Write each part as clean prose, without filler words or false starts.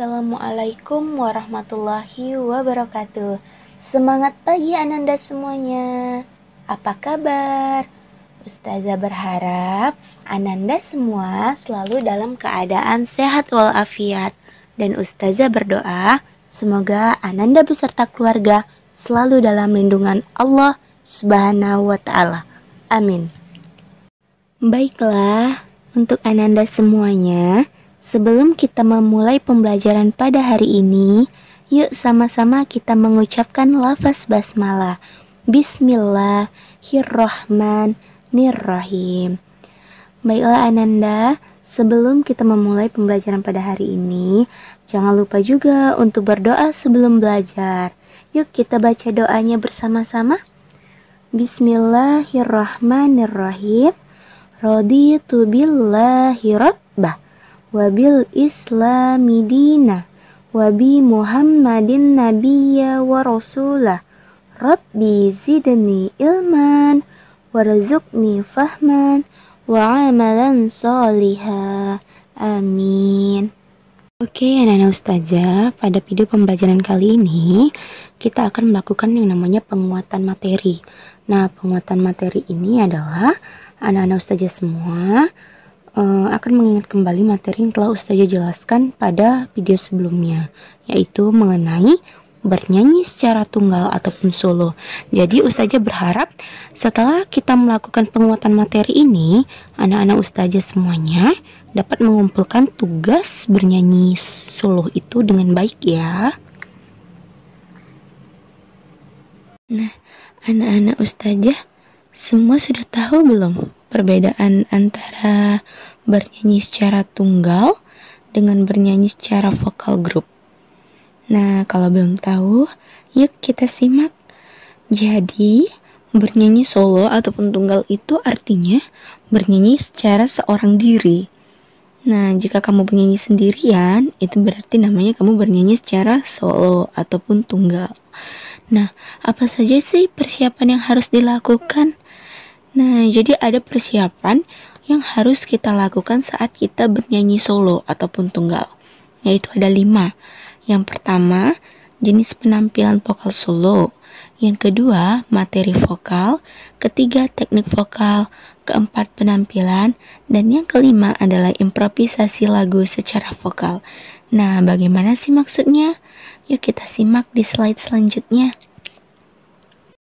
Assalamualaikum warahmatullahi wabarakatuh. Semangat pagi Ananda semuanya. Apa kabar? Ustazah berharap Ananda semua selalu dalam keadaan sehat walafiat. Dan Ustazah berdoa semoga Ananda beserta keluarga selalu dalam lindungan Allah Subhanahu wa Ta'ala. Amin. Baiklah, untuk Ananda semuanya, sebelum kita memulai pembelajaran pada hari ini, yuk sama-sama kita mengucapkan lafaz basmalah. Bismillahirrahmanirrahim. Baiklah Ananda, sebelum kita memulai pembelajaran pada hari ini, jangan lupa juga untuk berdoa sebelum belajar. Yuk kita baca doanya bersama-sama. Bismillahirrahmanirrahim. Raditu billahi rabbah wabil islami dina wabi muhammadin nabiyya wa rasulah rabbi zidni ilman warzuqni fahman wa amalan solihah. Amin. Oke, anak-anak ustazah, pada video pembelajaran kali ini kita akan melakukan yang namanya penguatan materi. Nah, penguatan materi ini adalah anak-anak ustazah semua akan mengingat kembali materi yang telah ustazah jelaskan pada video sebelumnya, yaitu mengenai bernyanyi secara tunggal ataupun solo. Jadi ustazah berharap setelah kita melakukan penguatan materi ini, anak-anak ustazah semuanya dapat mengumpulkan tugas bernyanyi solo itu dengan baik ya. Nah, anak-anak ustazah semua sudah tahu belum perbedaan antara bernyanyi secara tunggal dengan bernyanyi secara vokal grup? Nah, kalau belum tahu, yuk kita simak. Jadi, bernyanyi solo ataupun tunggal itu artinya bernyanyi secara seorang diri. Nah, jika kamu bernyanyi sendirian, itu berarti namanya kamu bernyanyi secara solo ataupun tunggal. Nah, apa saja sih persiapan yang harus dilakukan? Nah, jadi ada persiapan yang harus kita lakukan saat kita bernyanyi solo ataupun tunggal, yaitu ada 5. Yang pertama, jenis penampilan vokal solo. Yang kedua, materi vokal. Ketiga, teknik vokal. Keempat, penampilan. Dan yang kelima adalah improvisasi lagu secara vokal. Nah, bagaimana sih maksudnya? Yuk kita simak di slide selanjutnya.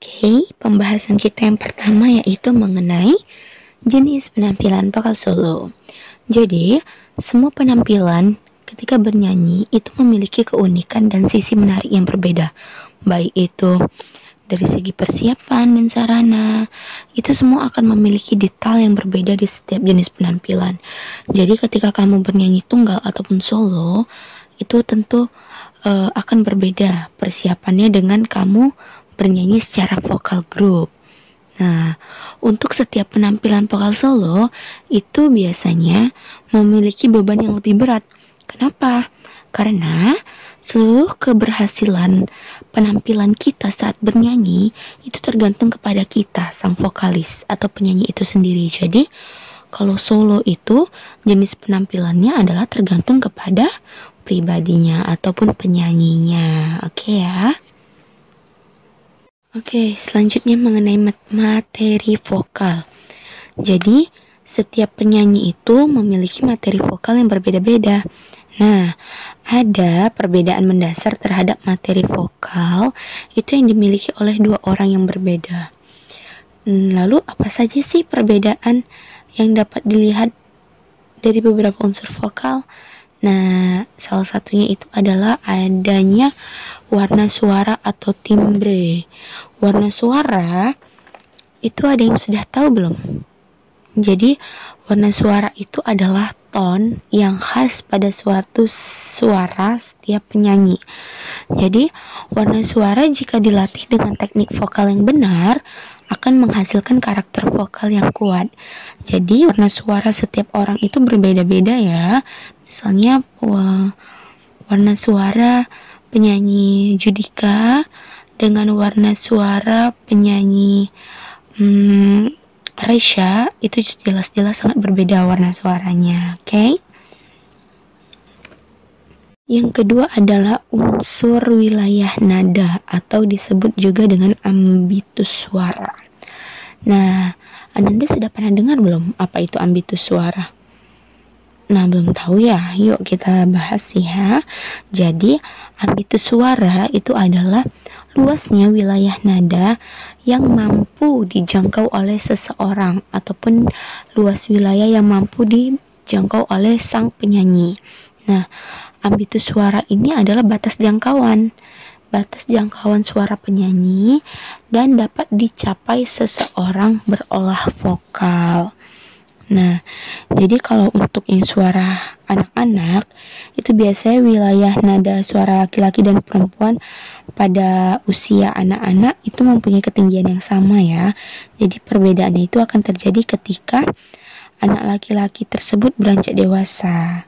Oke, pembahasan kita yang pertama yaitu mengenai jenis penampilan vokal solo. Jadi, semua penampilan ketika bernyanyi itu memiliki keunikan dan sisi menarik yang berbeda. Baik itu dari segi persiapan dan sarana, itu semua akan memiliki detail yang berbeda di setiap jenis penampilan. Jadi ketika kamu bernyanyi tunggal ataupun solo, itu tentu akan berbeda persiapannya dengan kamu bernyanyi secara vokal grup. Nah, untuk setiap penampilan vokal solo itu biasanya memiliki beban yang lebih berat. Kenapa? Karena seluruh keberhasilan penampilan kita saat bernyanyi itu tergantung kepada kita, sang vokalis atau penyanyi itu sendiri. Jadi, kalau solo itu jenis penampilannya adalah tergantung kepada pribadinya ataupun penyanyinya. Oke ya. Oke, selanjutnya mengenai materi vokal. Jadi, setiap penyanyi itu memiliki materi vokal yang berbeda-beda. Nah, ada perbedaan mendasar terhadap materi vokal itu yang dimiliki oleh 2 orang yang berbeda. Lalu apa saja sih perbedaan yang dapat dilihat dari beberapa unsur vokal? Nah, salah satunya itu adalah adanya warna suara atau timbre. Warna suara itu ada yang sudah tahu belum? Jadi, warna suara itu adalah ton yang khas pada suatu suara setiap penyanyi. Jadi, warna suara jika dilatih dengan teknik vokal yang benar akan menghasilkan karakter vokal yang kuat. Jadi, warna suara setiap orang itu berbeda-beda ya. Misalnya, warna suara penyanyi Judika dengan warna suara penyanyi Raisya itu jelas-jelas sangat berbeda warna suaranya. Oke? Yang kedua adalah unsur wilayah nada atau disebut juga dengan ambitus suara. Nah, Ananda sudah pernah dengar belum apa itu ambitus suara? Nah, belum tahu ya. Yuk kita bahas ya. Jadi, ambitus suara itu adalah luasnya wilayah nada yang mampu dijangkau oleh seseorang ataupun luas wilayah yang mampu dijangkau oleh sang penyanyi. Nah, ambitus suara ini adalah batas jangkauan suara penyanyi dan dapat dicapai seseorang berolah vokal. Nah, jadi kalau untuk yang suara anak-anak itu biasanya wilayah nada suara laki-laki dan perempuan pada usia anak-anak itu mempunyai ketinggian yang sama ya. Jadi perbedaannya itu akan terjadi ketika anak laki-laki tersebut beranjak dewasa.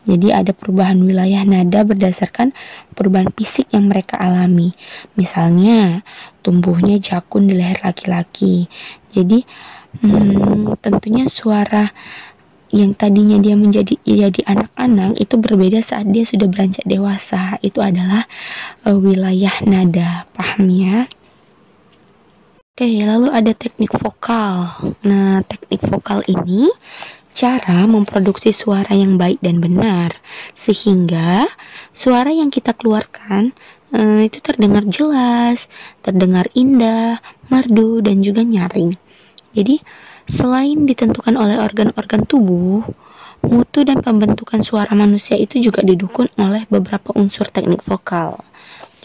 Jadi ada perubahan wilayah nada berdasarkan perubahan fisik yang mereka alami. Misalnya tumbuhnya jakun di leher laki-laki. Jadi tentunya suara yang tadinya dia jadi anak-anak itu berbeda saat dia sudah beranjak dewasa. Itu adalah wilayah nada. Paham ya? Oke, lalu ada teknik vokal. Nah, teknik vokal ini cara memproduksi suara yang baik dan benar, sehingga suara yang kita keluarkan itu terdengar jelas, terdengar indah, merdu, dan juga nyaring. Jadi, selain ditentukan oleh organ-organ tubuh, mutu dan pembentukan suara manusia itu juga didukung oleh beberapa unsur teknik vokal.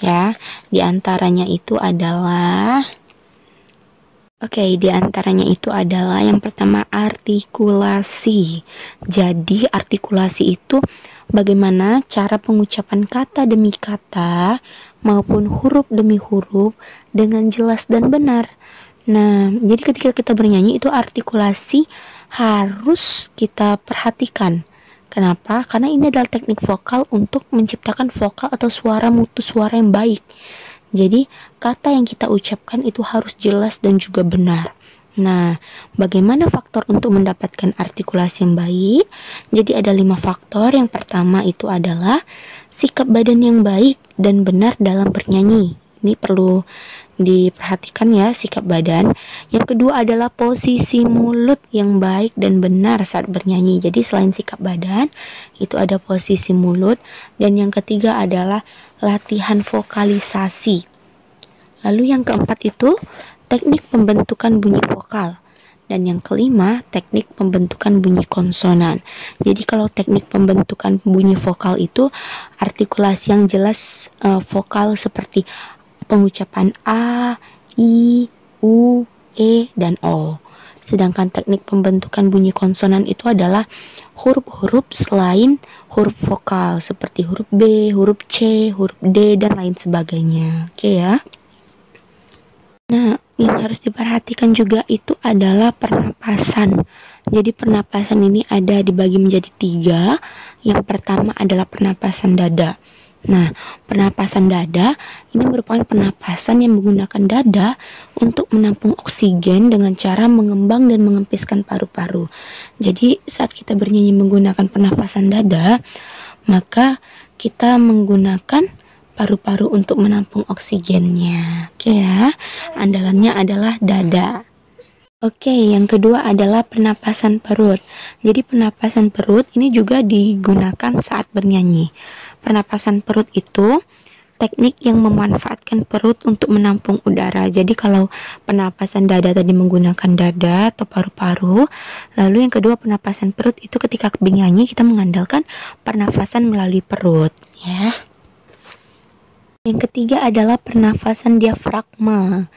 Ya, diantaranya itu adalah yang pertama artikulasi. Jadi artikulasi itu bagaimana cara pengucapan kata demi kata maupun huruf demi huruf dengan jelas dan benar. Nah, jadi ketika kita bernyanyi itu artikulasi harus kita perhatikan. Kenapa? Karena ini adalah teknik vokal untuk menciptakan vokal atau mutu suara yang baik. Jadi, kata yang kita ucapkan itu harus jelas dan juga benar. Nah, bagaimana faktor untuk mendapatkan artikulasi yang baik? Jadi ada 5 faktor. Yang pertama itu adalah sikap badan yang baik dan benar dalam bernyanyi. Ini perlu diperhatikan ya, sikap badan. Yang kedua adalah posisi mulut yang baik dan benar saat bernyanyi. Jadi selain sikap badan, itu ada posisi mulut. Dan yang ketiga adalah latihan vokalisasi. Lalu yang keempat itu teknik pembentukan bunyi vokal. Dan yang kelima, teknik pembentukan bunyi konsonan. Jadi kalau teknik pembentukan bunyi vokal itu artikulasi yang jelas vokal seperti pengucapan A, I, U, E, dan O. Sedangkan teknik pembentukan bunyi konsonan itu adalah huruf-huruf selain huruf vokal seperti huruf B, huruf C, huruf D, dan lain sebagainya. Oke ya. Nah, yang harus diperhatikan juga itu adalah pernapasan. Jadi pernapasan ini ada dibagi menjadi 3. Yang pertama adalah pernapasan dada. Nah, pernapasan dada ini merupakan pernapasan yang menggunakan dada untuk menampung oksigen dengan cara mengembang dan mengempiskan paru-paru. Jadi saat kita bernyanyi menggunakan pernapasan dada, maka kita menggunakan paru-paru untuk menampung oksigennya. Oke ya, andalannya adalah dada. Oke, yang kedua adalah pernapasan perut. Jadi pernapasan perut ini juga digunakan saat bernyanyi. Pernapasan perut itu teknik yang memanfaatkan perut untuk menampung udara. Jadi kalau pernapasan dada tadi menggunakan dada atau paru-paru, lalu yang kedua pernapasan perut itu ketika bernyanyi kita mengandalkan pernapasan melalui perut, ya. Yang ketiga adalah pernapasan diafragma.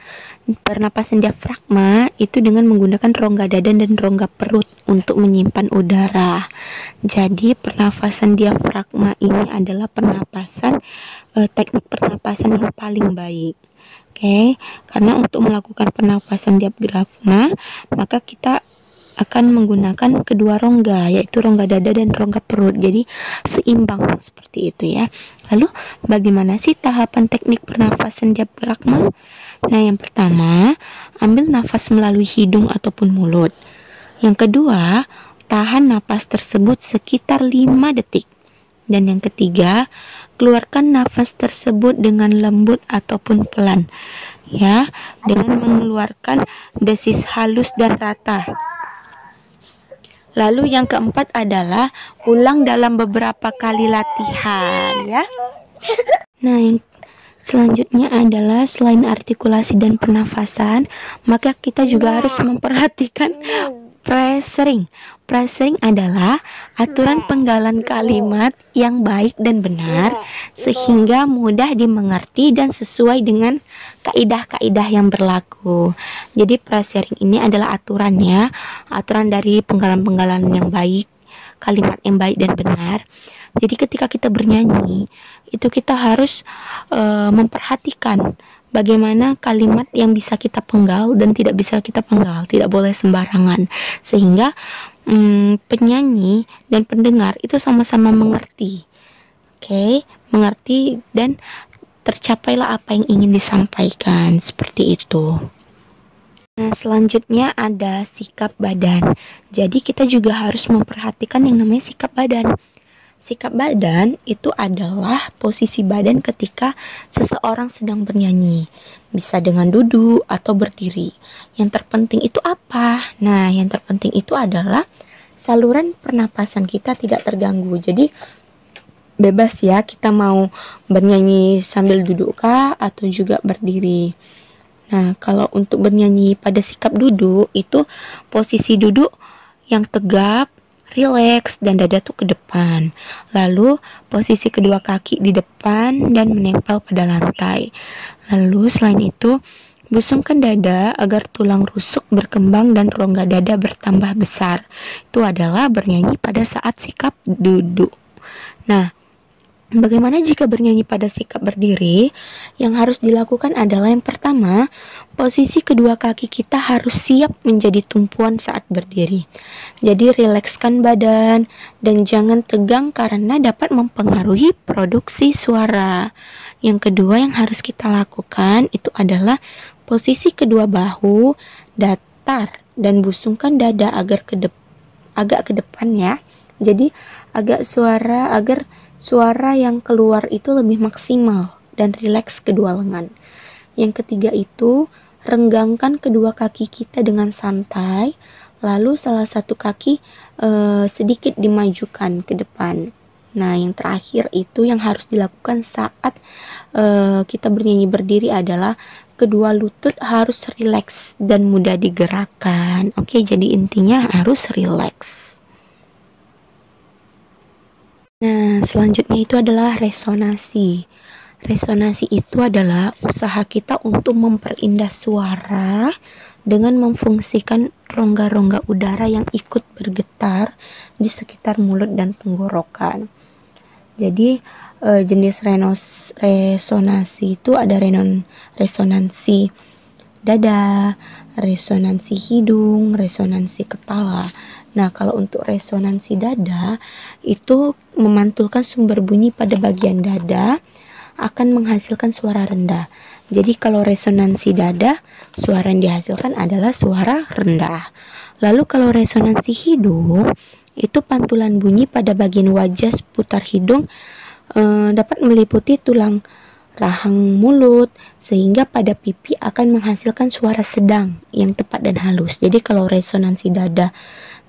Pernapasan diafragma itu dengan menggunakan rongga dada dan rongga perut untuk menyimpan udara. Jadi pernapasan diafragma ini adalah teknik pernapasan yang paling baik. Oke, karena untuk melakukan pernapasan diafragma, maka kita akan menggunakan kedua rongga, yaitu rongga dada dan rongga perut. Jadi seimbang seperti itu ya. Lalu bagaimana sih tahapan teknik pernafasan diafragma? Nah, yang pertama, ambil nafas melalui hidung ataupun mulut. Yang kedua, tahan napas tersebut sekitar 5 detik. Dan yang ketiga, keluarkan nafas tersebut dengan lembut ataupun pelan, ya, dengan mengeluarkan desis halus dan rata. Lalu yang keempat adalah ulang dalam beberapa kali latihan, ya. Nah, yang selanjutnya adalah selain artikulasi dan pernafasan, maka kita juga harus memperhatikan phrasing. Phrasing adalah aturan penggalan kalimat yang baik dan benar sehingga mudah dimengerti dan sesuai dengan kaidah-kaidah yang berlaku. Jadi phrasing ini adalah aturannya, aturan dari penggalan-penggalan yang baik, kalimat yang baik dan benar. Jadi ketika kita bernyanyi, itu kita harus memperhatikan bagaimana kalimat yang bisa kita penggal dan tidak bisa kita penggal, tidak boleh sembarangan, sehingga penyanyi dan pendengar itu sama-sama mengerti, mengerti dan tercapailah apa yang ingin disampaikan, seperti itu. Nah, selanjutnya ada sikap badan. Jadi kita juga harus memperhatikan yang namanya sikap badan. Sikap badan itu adalah posisi badan ketika seseorang sedang bernyanyi. Bisa dengan duduk atau berdiri. Yang terpenting itu apa? Nah, yang terpenting itu adalah saluran pernapasan kita tidak terganggu. Jadi bebas ya, kita mau bernyanyi sambil duduk kah atau juga berdiri. Nah, kalau untuk bernyanyi pada sikap duduk, itu posisi duduk yang tegap, rileks, dan dada tuh ke depan. Lalu posisi kedua kaki di depan dan menempel pada lantai. Lalu selain itu, busungkan dada agar tulang rusuk berkembang dan rongga dada bertambah besar. Itu adalah bernyanyi pada saat sikap duduk. Nah, bagaimana jika bernyanyi pada sikap berdiri? Yang harus dilakukan adalah yang pertama, posisi kedua kaki kita harus siap menjadi tumpuan saat berdiri. Jadi rilekskan badan dan jangan tegang karena dapat mempengaruhi produksi suara. Yang kedua yang harus kita lakukan itu adalah posisi kedua bahu datar dan busungkan dada agak ke depan ya. Jadi agar suara yang keluar itu lebih maksimal dan rileks kedua lengan. Yang ketiga itu, renggangkan kedua kaki kita dengan santai, lalu salah satu kaki sedikit dimajukan ke depan. Nah, yang terakhir itu yang harus dilakukan saat kita bernyanyi berdiri adalah kedua lutut harus rileks dan mudah digerakkan. Oke, jadi intinya harus rileks. Nah, selanjutnya itu adalah resonansi. Resonansi itu adalah usaha kita untuk memperindah suara dengan memfungsikan rongga-rongga udara yang ikut bergetar di sekitar mulut dan tenggorokan. Jadi, jenis resonansi itu ada resonansi dada, resonansi hidung, resonansi kepala. Nah, kalau untuk resonansi dada, itu memantulkan sumber bunyi pada bagian dada akan menghasilkan suara rendah. Jadi kalau resonansi dada, suara yang dihasilkan adalah suara rendah. Lalu kalau resonansi hidung, itu pantulan bunyi pada bagian wajah seputar hidung dapat meliputi tulang rahang mulut, sehingga pada pipi akan menghasilkan suara sedang yang tepat dan halus. Jadi kalau resonansi dada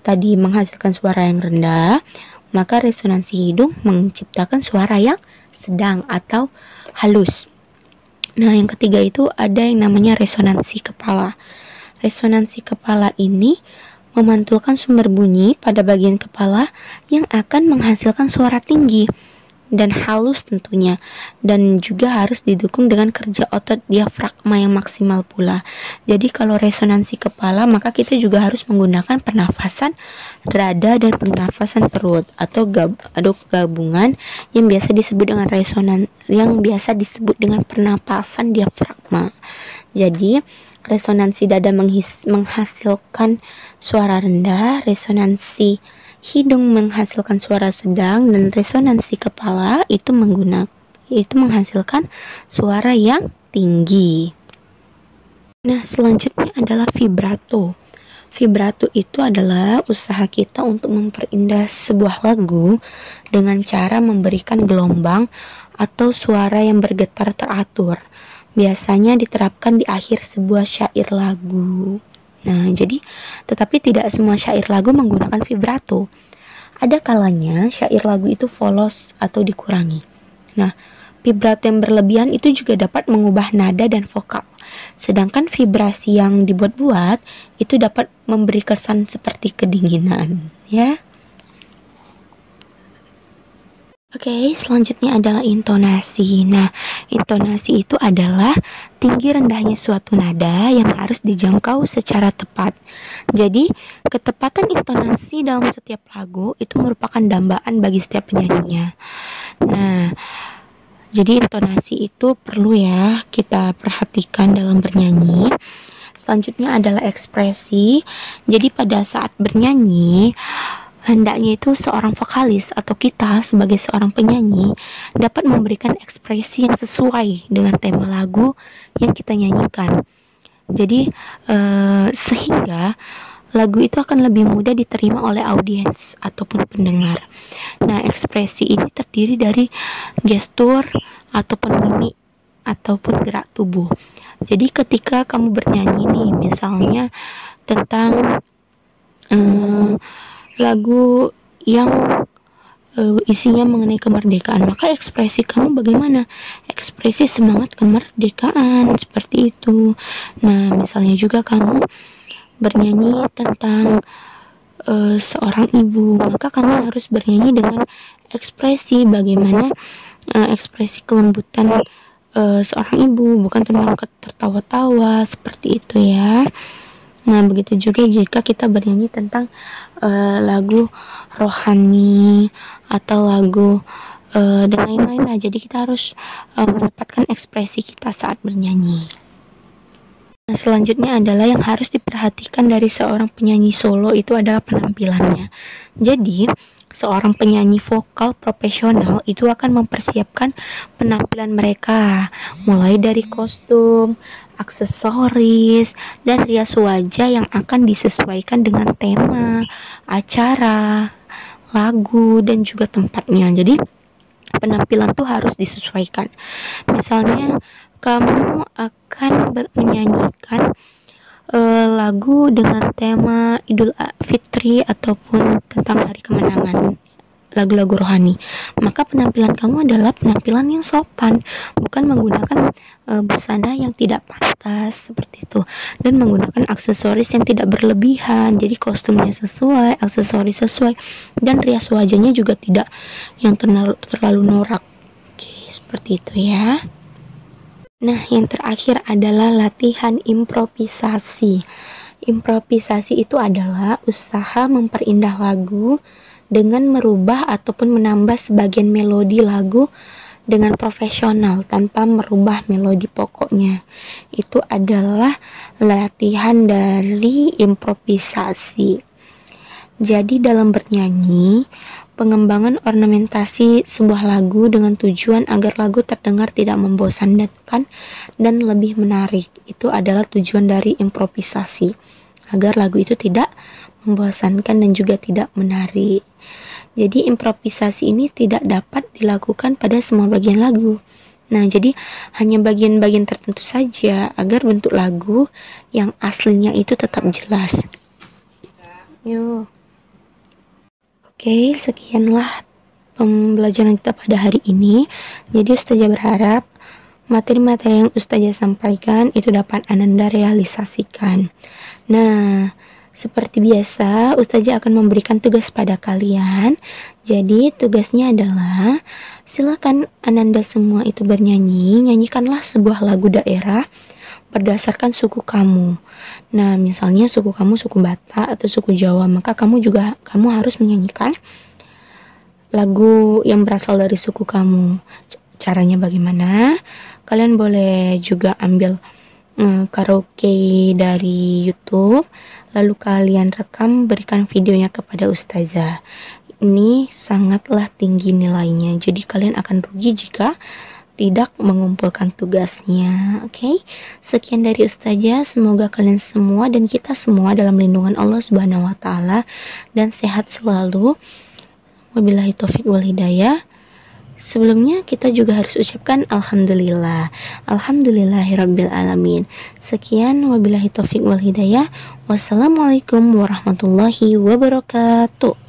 tadi menghasilkan suara yang rendah, maka resonansi hidung menciptakan suara yang sedang atau halus. Nah, yang ketiga itu ada yang namanya resonansi kepala. Resonansi kepala ini memantulkan sumber bunyi pada bagian kepala yang akan menghasilkan suara tinggi dan halus tentunya, dan juga harus didukung dengan kerja otot diafragma yang maksimal pula. Jadi kalau resonansi kepala, maka kita juga harus menggunakan pernafasan dada dan pernafasan perut atau gabungan yang biasa disebut dengan pernapasan diafragma. Jadi resonansi dada menghasilkan suara rendah, resonansi hidung menghasilkan suara sedang, dan resonansi kepala itu menghasilkan suara yang tinggi. Nah, selanjutnya adalah vibrato. Vibrato itu adalah usaha kita untuk memperindah sebuah lagu dengan cara memberikan gelombang atau suara yang bergetar teratur. Biasanya diterapkan di akhir sebuah syair lagu. Nah, tetapi tidak semua syair lagu menggunakan vibrato. Ada kalanya syair lagu itu polos atau dikurangi. Nah, vibrato yang berlebihan itu juga dapat mengubah nada dan vokal. Sedangkan vibrasi yang dibuat-buat itu dapat memberi kesan seperti kedinginan, ya. Oke, selanjutnya adalah intonasi. Nah, intonasi itu adalah tinggi rendahnya suatu nada yang harus dijangkau secara tepat. Jadi, ketepatan intonasi dalam setiap lagu itu merupakan dambaan bagi setiap penyanyinya. Nah, jadi intonasi itu perlu ya kita perhatikan dalam bernyanyi. Selanjutnya adalah ekspresi. Jadi pada saat bernyanyi, hendaknya itu seorang vokalis atau kita sebagai seorang penyanyi dapat memberikan ekspresi yang sesuai dengan tema lagu yang kita nyanyikan. Jadi sehingga lagu itu akan lebih mudah diterima oleh audiens ataupun pendengar. Nah, ekspresi ini terdiri dari gestur ataupun mimik ataupun gerak tubuh. Jadi ketika kamu bernyanyi nih, misalnya tentang lagu yang isinya mengenai kemerdekaan, maka ekspresi kamu bagaimana? Ekspresi semangat kemerdekaan, seperti itu. Nah, misalnya juga kamu bernyanyi tentang seorang ibu, maka kamu harus bernyanyi dengan ekspresi bagaimana ekspresi kelembutan seorang ibu, bukan tentang tertawa-tawa seperti itu ya. Nah, begitu juga jika kita bernyanyi tentang lagu rohani atau lagu dan lain-lain lah. Jadi kita harus menempatkan ekspresi kita saat bernyanyi. Nah, selanjutnya adalah yang harus diperhatikan dari seorang penyanyi solo itu adalah penampilannya. Jadi, seorang penyanyi vokal profesional itu akan mempersiapkan penampilan mereka, mulai dari kostum, aksesoris, dan rias wajah yang akan disesuaikan dengan tema, acara, lagu, dan juga tempatnya. Jadi, penampilan tuh harus disesuaikan. Misalnya, kamu akan menyanyikan lagu dengan tema Idul Fitri ataupun tentang hari kemenangan, lagu-lagu rohani, maka penampilan kamu adalah penampilan yang sopan, bukan menggunakan busana yang tidak pantas seperti itu, dan menggunakan aksesoris yang tidak berlebihan. Jadi kostumnya sesuai, aksesoris sesuai, dan rias wajahnya juga tidak yang terlalu norak. Oke, seperti itu ya. Nah, yang terakhir adalah latihan improvisasi. Improvisasi itu adalah usaha memperindah lagu dengan merubah ataupun menambah sebagian melodi lagu dengan profesional tanpa merubah melodi pokoknya. Itu adalah latihan dari improvisasi. Jadi dalam bernyanyi, pengembangan ornamentasi sebuah lagu dengan tujuan agar lagu terdengar tidak membosankan dan lebih menarik. Itu adalah tujuan dari improvisasi, agar lagu itu tidak membosankan dan juga tidak menarik. Jadi improvisasi ini tidak dapat dilakukan pada semua bagian lagu. Nah, jadi hanya bagian-bagian tertentu saja agar bentuk lagu yang aslinya itu tetap jelas. Yuk. Oke, sekianlah pembelajaran kita pada hari ini. Jadi Ustazah berharap materi-materi yang Ustazah sampaikan itu dapat Ananda realisasikan. Nah, seperti biasa Ustazah akan memberikan tugas pada kalian. Jadi tugasnya adalah silakan Ananda semua itu bernyanyi, nyanyikanlah sebuah lagu daerah berdasarkan suku kamu. Nah, misalnya suku kamu suku Batak atau suku Jawa, maka kamu harus menyanyikan lagu yang berasal dari suku kamu. Caranya bagaimana? Kalian boleh juga ambil karaoke dari YouTube, lalu kalian rekam, berikan videonya kepada Ustazah. Ini sangatlah tinggi nilainya, jadi kalian akan rugi jika tidak mengumpulkan tugasnya. Oke, sekian dari Ustazah. Semoga kalian semua dan kita semua dalam lindungan Allah Subhanahu wa taala dan sehat selalu. Wabillahi taufik wal hidayah. Sebelumnya kita juga harus ucapkan alhamdulillah. Alhamdulillahirabbil alamin. Sekian, wabillahi taufik wal hidayah. Wassalamualaikum warahmatullahi wabarakatuh.